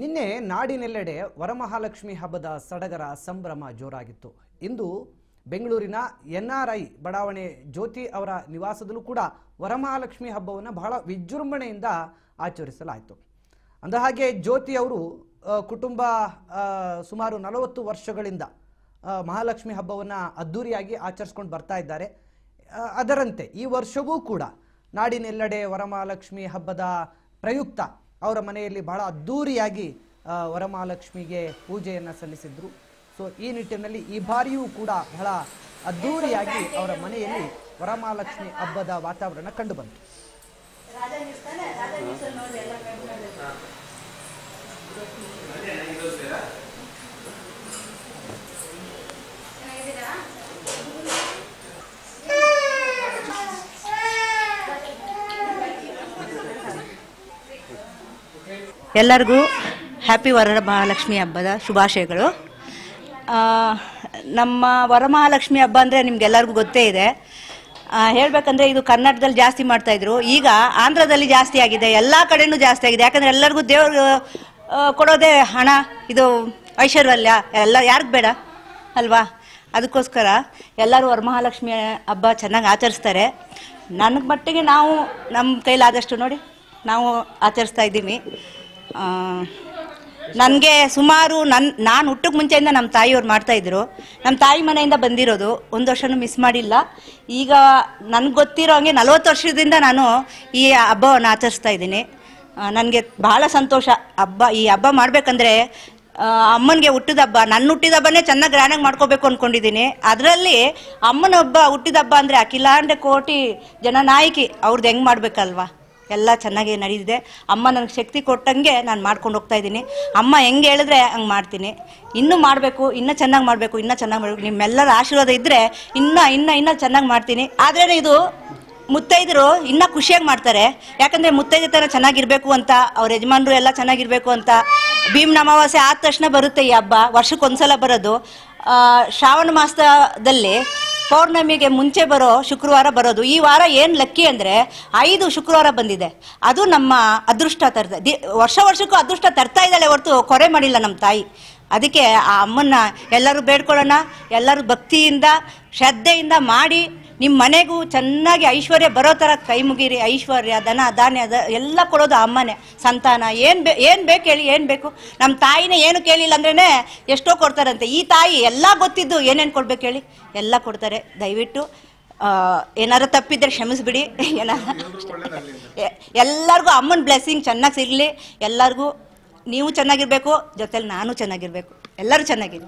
ನಿನ್ನೆ ನಾಡಿನೆಲ್ಲೆಡೆ ವರಮಹಾಲಕ್ಷ್ಮಿ ಹಬ್ಬದ ಸಡಗರ ಸಂಭ್ರಮ ಜೋರಾಗಿತ್ತು. ಇಂದು ಬೆಂಗಳೂರಿನ NRI ಬಡಾವಣೆ ಜ್ಯೋತಿ ಅವರ ನಿವಾಸದಲ್ಲೂ ಕೂಡ ವರಮಹಾಲಕ್ಷ್ಮಿ ಹಬ್ಬವನ್ನು ಬಹಳ ವಿಜೃಂಭಣೆಯಿಂದ ಆಚರಿಸಲಾಯಿತು. ಅಂದಹಾಗೆ ಜ್ಯೋತಿ ಅವರು ಕುಟುಂಬ ಸುಮಾರು 40 ವರ್ಷಗಳಿಂದ ಮಹಾಲಕ್ಷ್ಮಿ ಹಬ್ಬವನ್ನು ಅದ್ದೂರಿಯಾಗಿ ಆಚರಿಸಿಕೊಂಡು ಬರ್ತಾ ಇದ್ದಾರೆ. ಅದರಂತೆ ಈ ವರ್ಷವೂ ಕೂಡ ನಾಡಿನೆಲ್ಲೆಡೆ ವರಮಹಾಲಕ್ಷ್ಮಿ ಹಬ್ಬದ ಪ್ರಯುಕ್ತ ಅವರ ಮನೆಯಲ್ಲಿ ಬಹಳ ಅದ್ದೂರಿಯಾಗಿ ವರಮಹಾಲಕ್ಷ್ಮಿಗೆ ಪೂಜೆಯನ್ನು ಸಲ್ಲಿಸಿದ್ರು. ಸೊ ಈ ನಿಟ್ಟಿನಲ್ಲಿ ಈ ಬಾರಿಯೂ ಕೂಡ ಬಹಳ ಅದ್ದೂರಿಯಾಗಿ ಅವರ ಮನೆಯಲ್ಲಿ ವರಮಹಾಲಕ್ಷ್ಮಿ ಹಬ್ಬದ ವಾತಾವರಣ ಕಂಡುಬಂತು. ಎಲ್ಲರಿಗೂ ಹ್ಯಾಪಿ ವರಮಹಾಲಕ್ಷ್ಮಿ ಹಬ್ಬದ ಶುಭಾಶಯಗಳು. ನಮ್ಮ ವರಮಹಾಲಕ್ಷ್ಮಿ ಹಬ್ಬ ಅಂದರೆ ನಿಮ್ಗೆಲ್ಲರಿಗೂ ಗೊತ್ತೇ ಇದೆ. ಹೇಳಬೇಕಂದ್ರೆ ಇದು ಕರ್ನಾಟಕದಲ್ಲಿ ಜಾಸ್ತಿ ಮಾಡ್ತಾಯಿದ್ರು, ಈಗ ಆಂಧ್ರದಲ್ಲಿ ಜಾಸ್ತಿ ಆಗಿದೆ, ಎಲ್ಲ ಕಡೆನೂ ಜಾಸ್ತಿ ಆಗಿದೆ. ಯಾಕಂದರೆ ಎಲ್ಲರಿಗೂ ದೇವರು ಕೊಡೋದೇ ಹಣ, ಇದು ಐಶ್ವರ್ಯ ಎಲ್ಲ ಯಾರಿಗೆ ಬೇಡ ಅಲ್ವಾ? ಅದಕ್ಕೋಸ್ಕರ ಎಲ್ಲರೂ ವರಮಹಾಲಕ್ಷ್ಮಿ ಹಬ್ಬ ಚೆನ್ನಾಗಿ ಆಚರಿಸ್ತಾರೆ. ನನಗೆ ಮಟ್ಟಿಗೆ ನಾವು ನಮ್ಮ ಕೈಲಾದಷ್ಟು ನೋಡಿ ನಾವು ಆಚರಿಸ್ತಾ ಇದ್ದೀವಿ. ನನಗೆ ಸುಮಾರು ನಾನು ಹುಟ್ಟಕ್ಕೆ ಮುಂಚೆಯಿಂದ ನಮ್ಮ ತಾಯಿಯವ್ರು ಮಾಡ್ತಾಯಿದ್ರು. ನಮ್ಮ ತಾಯಿ ಮನೆಯಿಂದ ಬಂದಿರೋದು, ಒಂದು ವರ್ಷನೂ ಮಿಸ್ ಮಾಡಿಲ್ಲ. ಈಗ ನನಗೆ ಗೊತ್ತಿರೋ ಹಂಗೆ 40 ವರ್ಷದಿಂದ ನಾನು ಈ ಹಬ್ಬವನ್ನು ಆಚರಿಸ್ತಾ ಇದ್ದೀನಿ. ನನಗೆ ಬಹಳ ಸಂತೋಷ. ಈ ಹಬ್ಬ ಮಾಡಬೇಕಂದ್ರೆ ಅಮ್ಮನಿಗೆ ಹುಟ್ಟಿದ ಹಬ್ಬ, ನನ್ನ ಹುಟ್ಟಿದ ಹಬ್ಬನೇ ಚೆನ್ನಾಗಿ ಗ್ರ್ಯಾಂಡಾಗಿ ಮಾಡ್ಕೋಬೇಕು ಅಂದ್ಕೊಂಡಿದ್ದೀನಿ. ಅದರಲ್ಲಿ ಅಮ್ಮನ ಹಬ್ಬ, ಹುಟ್ಟಿದ ಹಬ್ಬ ಅಂದರೆ ಅಖಿಲಾಂಡ ಕೋಟಿ ಜನನಾಯಕಿ, ಅವ್ರದ್ದು ಹೆಂಗೆ ಮಾಡಬೇಕಲ್ವಾ? ಎಲ್ಲ ಚೆನ್ನಾಗಿ ನಡೀತಿದೆ. ಅಮ್ಮ ನನಗೆ ಶಕ್ತಿ ಕೊಟ್ಟಂಗೆ ನಾನು ಮಾಡ್ಕೊಂಡು ಹೋಗ್ತಾ ಇದ್ದೀನಿ. ಅಮ್ಮ ಹೆಂಗೆ ಹೇಳಿದ್ರೆ ಹಂಗೆ ಮಾಡ್ತೀನಿ. ಇನ್ನೂ ಮಾಡಬೇಕು, ಇನ್ನೂ ಚೆನ್ನಾಗಿ ಮಾಡಬೇಕು, ಇನ್ನೂ ಚೆನ್ನಾಗಿ ಮಾಡಬೇಕು. ನಿಮ್ಮೆಲ್ಲರ ಆಶೀರ್ವಾದ ಇದ್ದರೆ ಇನ್ನೂ ಚೆನ್ನಾಗಿ ಮಾಡ್ತೀನಿ. ಆದರೆ ಇದು ಮುತ್ತೈದರು ಇನ್ನೂ ಖುಷಿಯಾಗಿ ಮಾಡ್ತಾರೆ. ಯಾಕಂದರೆ ಮುತ್ತೈದೆ ಥರ ಚೆನ್ನಾಗಿರಬೇಕು ಅಂತ, ಅವ್ರ ಯಜಮಾನರು ಎಲ್ಲ ಚೆನ್ನಾಗಿರಬೇಕು ಅಂತ. ಭೀಮನ ಅಮಾವಾಸ್ಯೆ ಆದ ತಕ್ಷಣ ಬರುತ್ತೆ ಈ ಹಬ್ಬ, ವರ್ಷಕ್ಕೊಂದ್ಸಲ ಬರೋದು. ಶ್ರಾವಣ ಮಾಸದಲ್ಲಿ ಪೌರ್ಣಮಿಗೆ ಮುಂಚೆ ಬರೋ ಶುಕ್ರವಾರ ಬರೋದು. ಈ ವಾರ ಏನು ಲಕ್ಕಿ ಅಂದರೆ 5 ಶುಕ್ರವಾರ ಬಂದಿದೆ. ಅದು ನಮ್ಮ ಅದೃಷ್ಟ ವರ್ಷಕ್ಕೂ ಅದೃಷ್ಟ ತರ್ತಾ ಇದ್ದಾಳೆ ಹೊರತು ಕೊರೆ ಮಾಡಿಲ್ಲ ನಮ್ಮ ತಾಯಿ. ಅದಕ್ಕೆ ಆ ಅಮ್ಮನ್ನ ಎಲ್ಲರೂ ಬೇಡ್ಕೊಳ್ಳೋಣ. ಎಲ್ಲರೂ ಭಕ್ತಿಯಿಂದ ಶ್ರದ್ಧೆಯಿಂದ ಮಾಡಿ ನಿಮ್ಮ ಮನೆಗೂ ಚೆನ್ನಾಗಿ ಐಶ್ವರ್ಯ ಬರೋ ಥರ ಕೈ ಮುಗಿರಿ. ಐಶ್ವರ್ಯ, ಧನ, ಧಾನ್ಯ ಎಲ್ಲ ಕೊಡೋದು ಅಮ್ಮನೇ. ಸಂತಾನ ಏನು ಬೇಕು ಹೇಳಿ, ಏನು ಬೇಕು? ನಮ್ಮ ತಾಯಿನೇ ಏನು ಕೇಳಿಲ್ಲ ಅಂದ್ರೇ ಎಷ್ಟೋ ಕೊಡ್ತಾರಂತೆ. ಈ ತಾಯಿ ಎಲ್ಲ ಗೊತ್ತಿದ್ದು ಏನೇನು ಕೊಡ್ಬೇಕು ಹೇಳಿ, ಎಲ್ಲ ಕೊಡ್ತಾರೆ. ದಯವಿಟ್ಟು ಏನಾರು ತಪ್ಪಿದ್ರೆ ಕ್ಷಮಿಸ್ಬಿಡಿ. ಎಲ್ಲರಿಗೂ ಅಮ್ಮನ ಬ್ಲೆಸ್ಸಿಂಗ್ ಚೆನ್ನಾಗಿ ಸಿಗಲಿ. ಎಲ್ಲರಿಗೂ ನೀವು ಚೆನ್ನಾಗಿರಬೇಕು, ಜೊತೆಲಿ ನಾನು ಚೆನ್ನಾಗಿರಬೇಕು, ಎಲ್ಲರೂ ಚೆನ್ನಾಗಿರಿ.